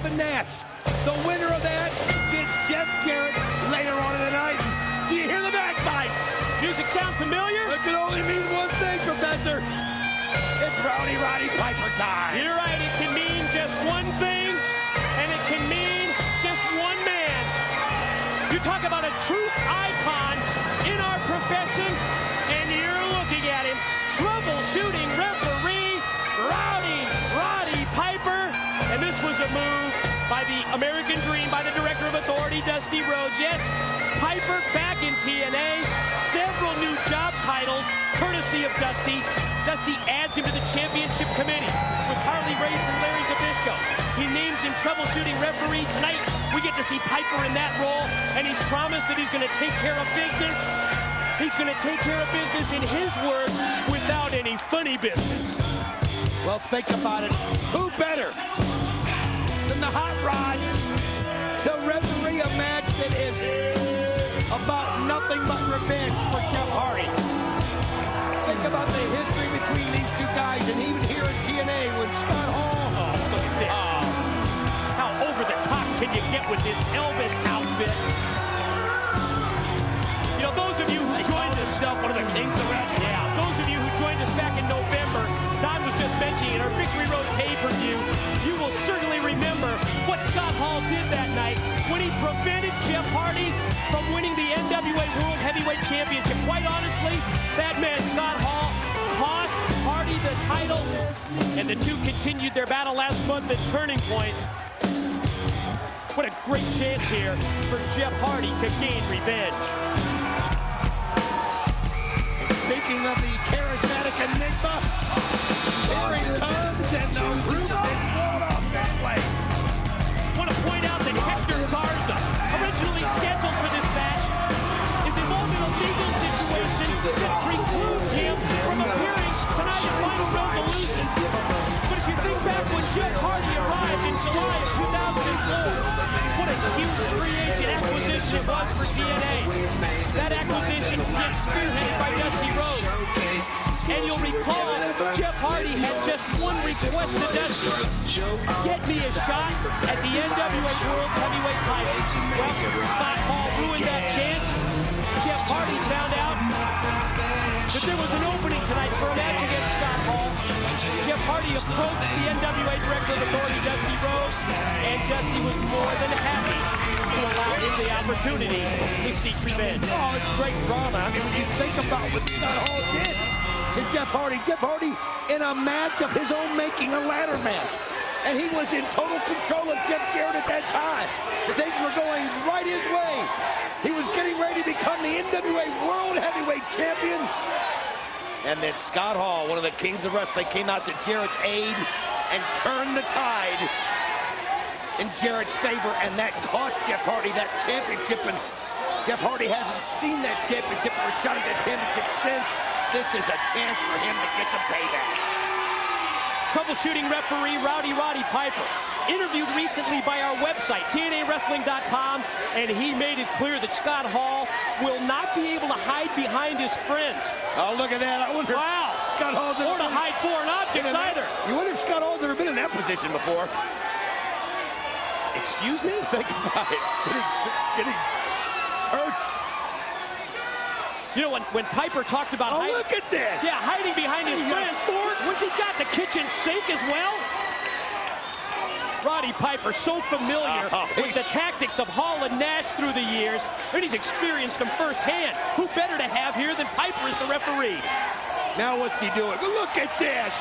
Kevin Nash. The winner of that gets Jeff Jarrett later on in the night. Do you hear the bagpipes? Music sound familiar? It can only mean one thing, Professor. It's Rowdy Roddy Piper time. You're right, it can mean just one thing, and it can mean just one man. You talk about a true icon in our profession, and you're looking at him. Troubleshooting referee, Rowdy Roddy Piper. And this was a move by the American Dream, by the Director of Authority, Dusty Rhodes. Yes, Piper back in TNA. Several new job titles, courtesy of Dusty. Dusty adds him to the championship committee with Harley Race and Larry Zbyszko. He names him troubleshooting referee. Tonight, we get to see Piper in that role, and he's promised that he's going to take care of business. He's going to take care of business, in his words, without any funny business. Well, think about it. Who better than the Hot Rod to referee a match that is about nothing but revenge for Jeff Hardy? Think about the history between these two guys, and even here in TNA when Scott Hall. Oh, look at this. How over the top can you get with this Elvis outfit? You know, those of you who joined us, one of the kings of wrestling. yeah, those of you who joined us back in November, Don was just mentioning in our Victory Road pay-per-view, you will certainly remember what Scott Hall did that night when he prevented Jeff Hardy from winning the NWA World Heavyweight Championship. Quite honestly, that man, Scott Hall, cost Hardy the title, and the two continued their battle last month at Turning Point. What a great chance here for Jeff Hardy to gain revenge. Speaking of the charismatic enigma, here he comes, and the roof is blown off that way. I want to point out that Hector Garza, originally scheduled for this match, is involved in a legal situation that precludes him from appearing tonight at Final Resolution. But if you think back when Jeff Hardy arrived in July of 2004, what a huge free agent acquisition it was for TNA. That acquisition gets spearheaded by Dusty Rhodes. And you'll recall, Jeff Hardy had just one request to Dusty. Get me a shot at the NWA World's Heavyweight title. Well, Scott Hall ruined that chance. Jeff Hardy found out that there was an opening tonight for a match against Scott Hall. Jeff Hardy approached the NWA Director of Authority, Dusty Rhodes, and Dusty was more than happy to allow him the opportunity to seek revenge. Oh, it's great drama. I mean, when you think about what Scott Hall did to Jeff Hardy in a match of his own making, a ladder match. And he was in total control of Jeff Jarrett at that time. Things were going right his way. He was getting ready to become the NWA World Heavyweight Champion. And then Scott Hall, one of the kings of wrestling, came out to Jarrett's aid and turned the tide in Jarrett's favor, and that cost Jeff Hardy that championship. And Jeff Hardy hasn't seen that championship or shot at that championship since. This is a chance for him to get some payback. Troubleshooting referee Rowdy Roddy Piper, interviewed recently by our website, TNAWrestling.com, and he made it clear that Scott Hall will not be able to hide behind his friends. Oh, look at that. I wonder wow. if Scott Hall's or to hide foreign objects either. You wonder if Scott Hall's ever been in that position before. Excuse me? Think about it. Getting searched. You know, when Piper talked about hiding, look at this. Yeah, hiding behind his friends. Once he got the kitchen sink as well. Roddy Piper, so familiar with the tactics of Hall and Nash through the years, and he's experienced them firsthand. Who better to have here than Piper as the referee? Now what's he doing? Look at this.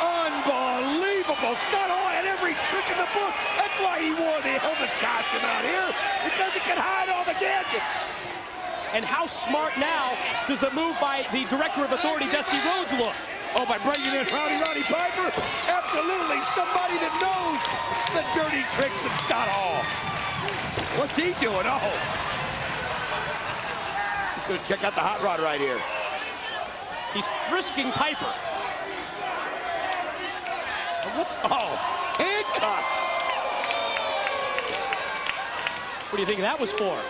Unbelievable. Scott Hall had every trick in the book. That's why he wore the Elvis costume out here, because he could hide all the gadgets. And how smart now does the move by the Director of Authority, Dusty Rhodes, look? Oh, by bringing in Rowdy Roddy Piper? Absolutely, somebody that knows the dirty tricks of Scott Hall. What's he doing? Oh. He's going to check out the hot rod right here. He's frisking Piper. What's, oh, handcuffs. What do you think that was for?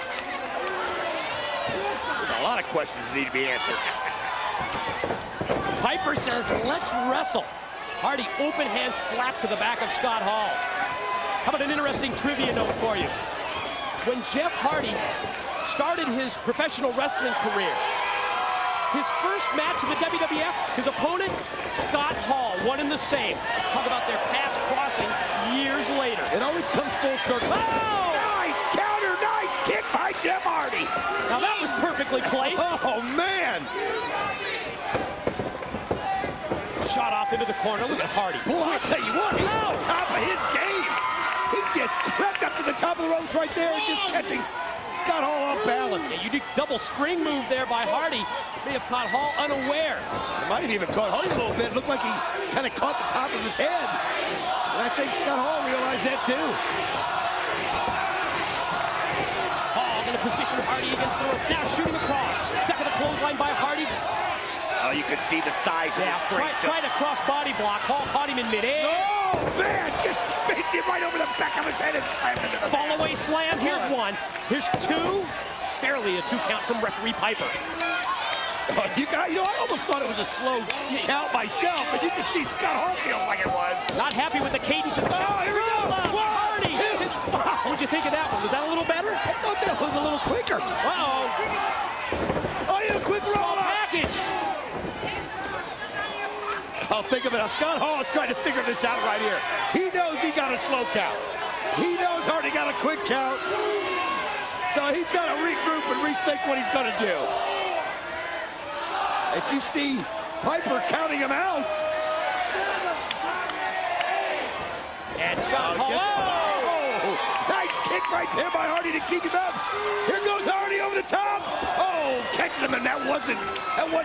There's a lot of questions that need to be answered. Piper says, let's wrestle. Hardy open hand slap to the back of Scott Hall. How about an interesting trivia note for you? When Jeff Hardy started his professional wrestling career, his first match in the WWF, his opponent, Scott Hall, one and the same. Talk about their paths crossing years later. It always comes full circle. Oh! Nice counter, nice kick by Jeff Hardy. Now that was perfectly placed. Oh, man. Shot off into the corner. Look at Hardy. Boy, I tell you what, he's on top of his game. He just crept up to the top of the ropes right there and just catching Scott Hall off balance. Yeah, unique double spring move there by Hardy. May have caught Hall unaware. It might have even caught Hardy a little bit. Looked like he kind of caught the top of his head. And I think Scott Hall realized that too. Hall going to position Hardy against the ropes. Now shooting across. Back of the clothesline by Hardy. Oh, you could see the size of the strength. Tried a cross body block. Hall caught him in midair. Oh, man, just spins him right over the back of his head and slammed into the fall away slam. Here's one. Here's two. Barely a 2 count from referee Piper. Oh, I almost thought it was a slow count myself, but you can see Scott Hall feels like it was. Not happy with the cadence of the count. Oh, here we go. Hardy. Wow. What'd you think of that one? Was that a little better? I thought that was a little quicker. Uh-oh. Oh, yeah, quick roll up. Package. Oh, think of it. Scott Hall is trying to figure this out right here. He knows he got a slow count. He knows Hardy got a quick count. So he's got to regroup and rethink what he's going to do. As you see Piper counting him out. And Scott Hall. Oh, nice kick right there by Hardy to keep him out. Here goes Hardy over the top. Oh, catches him, and that wasn't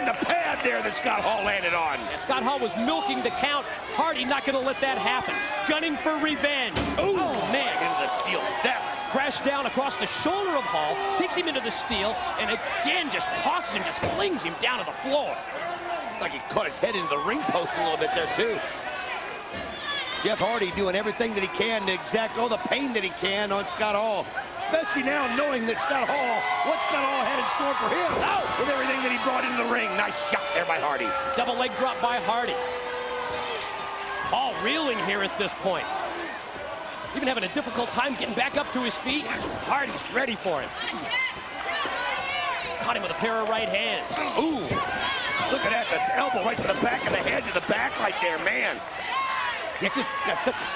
a pad there that Scott Hall landed on. Yeah, Scott Hall was milking the count. Hardy not going to let that happen. Gunning for revenge. Ooh, oh, man. Into the steel steps. Crashed down across the shoulder of Hall, takes him into the steel, and again just tosses him, just flings him down to the floor. Like he caught his head into the ring post a little bit there, too. Jeff Hardy doing everything that he can to exact all the pain that he can on Scott Hall. Especially now knowing that what Scott Hall had in store for him with everything that he brought into the ring. Nice shot there by Hardy. Double leg drop by Hardy. Hall reeling here at this point. Even having a difficult time getting back up to his feet. Hardy's ready for him. Caught him with a pair of right hands. Ooh, look at that, the elbow right to the back of the head, to the back right there, man. He just got such a...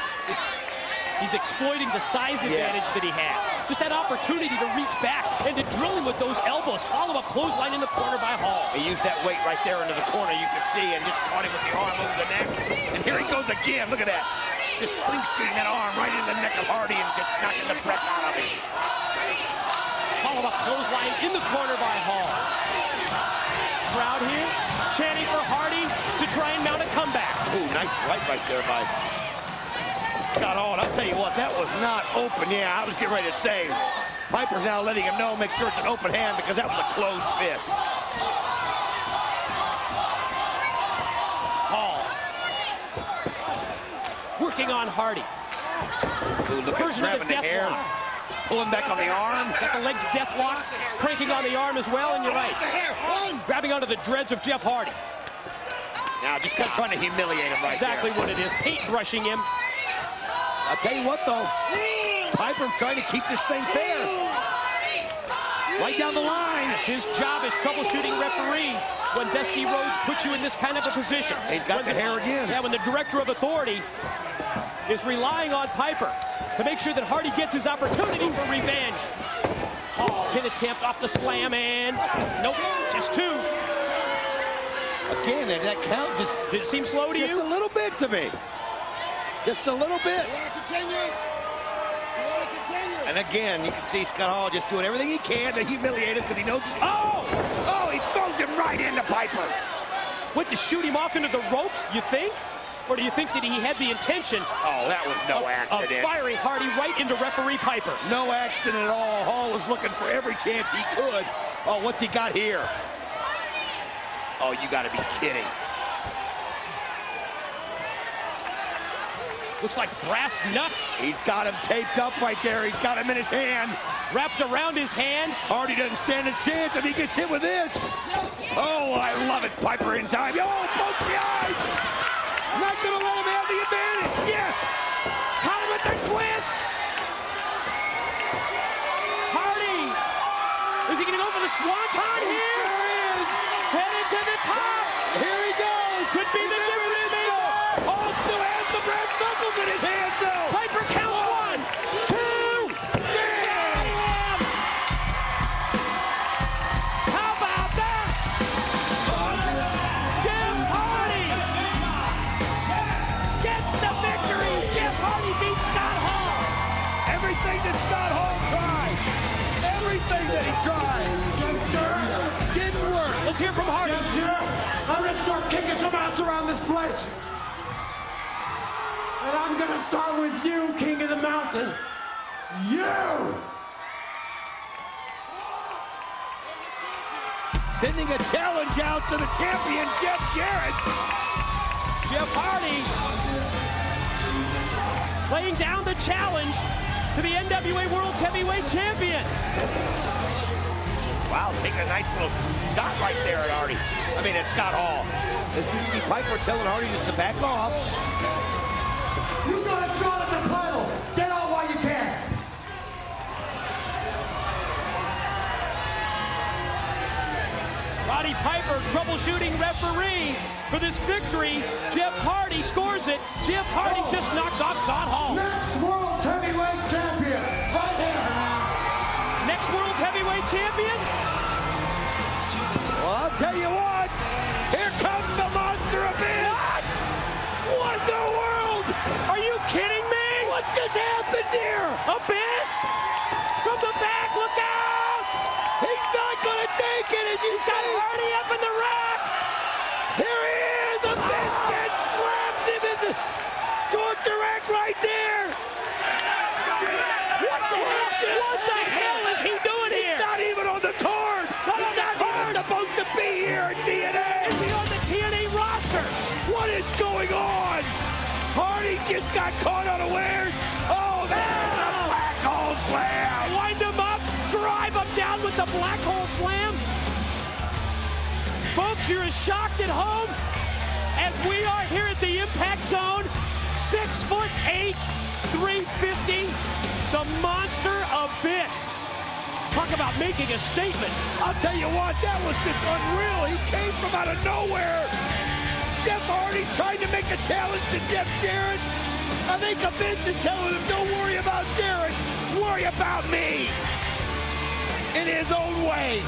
He's exploiting the size advantage that he has. Just that opportunity to reach back and to drill him with those elbows. Follow-up clothesline in the corner by Hall. He used that weight right there into the corner, you can see, and just caught him with the arm over the neck. And here he goes again, look at that. Just slingshotting that arm right into the neck of Hardy and just knocking the breath out of him. Follow-up clothesline in the corner by Hall. Crowd here chanting for Hardy to try and mount a comeback. Ooh, nice right there by Scott Hall. And I'll tell you what, that was not open. Yeah, I was getting ready to say, Piper's now letting him know, make sure it's an open hand, because that was a closed fist. Hall working on Hardy. Ooh, look at grabbing the hair. Pulling back on the arm. Got the legs death lock, cranking on the arm as well, and you're right. Grabbing onto the dreads of Jeff Hardy. Now just kind of trying to humiliate him right exactly there. What it is, paint brushing him. I'll tell you what though, Piper trying to keep this thing fair. Right down the line. It's his job as troubleshooting referee when Dusty Rhodes puts you in this kind of a position. He's got the hair again. Yeah, when the director of authority is relying on Piper to make sure that Hardy gets his opportunity for revenge. Hall, pin attempt off the slam, and nope, just two. Again, that count just... Did it seem slow to you? Just a little bit to me. Just a little bit. And again, you can see Scott Hall just doing everything he can to humiliate him because he knows... Oh, he throws him right into Piper. Went to shoot him off into the ropes, you think? Or do you think that he had the intention that was no accident. Of firing Hardy right into referee Piper? No accident at all. Hall was looking for every chance he could. Oh, what's he got here? Oh, you got to be kidding. Looks like brass knucks. He's got him taped up right there. He's got him in his hand. Wrapped around his hand. Hardy doesn't stand a chance if he gets hit with this. Oh, I love it. Piper in time. Oh, both the eyes. Not going to let him have the advantage. Yes. Caught him with the twist. Swanton here. Headed to the top. Here he goes. Could be the difference maker. Hall still has the brass knuckles in his hands, though. Piper counts 1, 2. Bam! How about that? Jeff Hardy gets the victory. Jeff Hardy beats Scott Hall. Everything that Scott Hall tried, everything that he tried, didn't work. Let's hear from Hardy. I'm gonna start kicking some ass around this place. And I'm gonna start with you, King of the Mountain. You! Sending a challenge out to the champion, Jeff Jarrett. Jeff Hardy laying down the challenge to the NWA World's Heavyweight Champion. Wow, taking a nice little shot right there at Hardy. I mean, at Scott Hall. As you see Piper telling Hardy just to back off. You got a shot at the title. Get out while you can. Roddy Piper, troubleshooting referee for this victory. Jeff Hardy scores it. Jeff Hardy just knocked off Scott Hall. Next World Heavyweight Champion. Right here. Next World's Heavyweight Champion. Well, I'll tell you what. Here comes the Monster Abyss. What in the world? Are you kidding me? What just happened here? Abyss? From the back, look out! He's not going to take it. As you He's got see. Hardy up in the rack. Here he is. Abyss just grabs him in the torture rack right there. What the hell is he doing here? He's not even on the card. He's not even supposed to be here at TNA. Is he on the TNA roster? What is going on? Hardy just got caught unawares. Oh, there's a black hole slam. Wind him up, drive him down with the black hole slam. Folks, you're as shocked at home as we are here at the Impact Zone. 6'8", 350, the Monster Abyss. Talk about making a statement. I'll tell you what, that was just unreal. He came from out of nowhere. Jeff Hardy trying to make a challenge to Jeff Jarrett. I think Abyss is telling him, don't worry about Jarrett, worry about me. In his own way.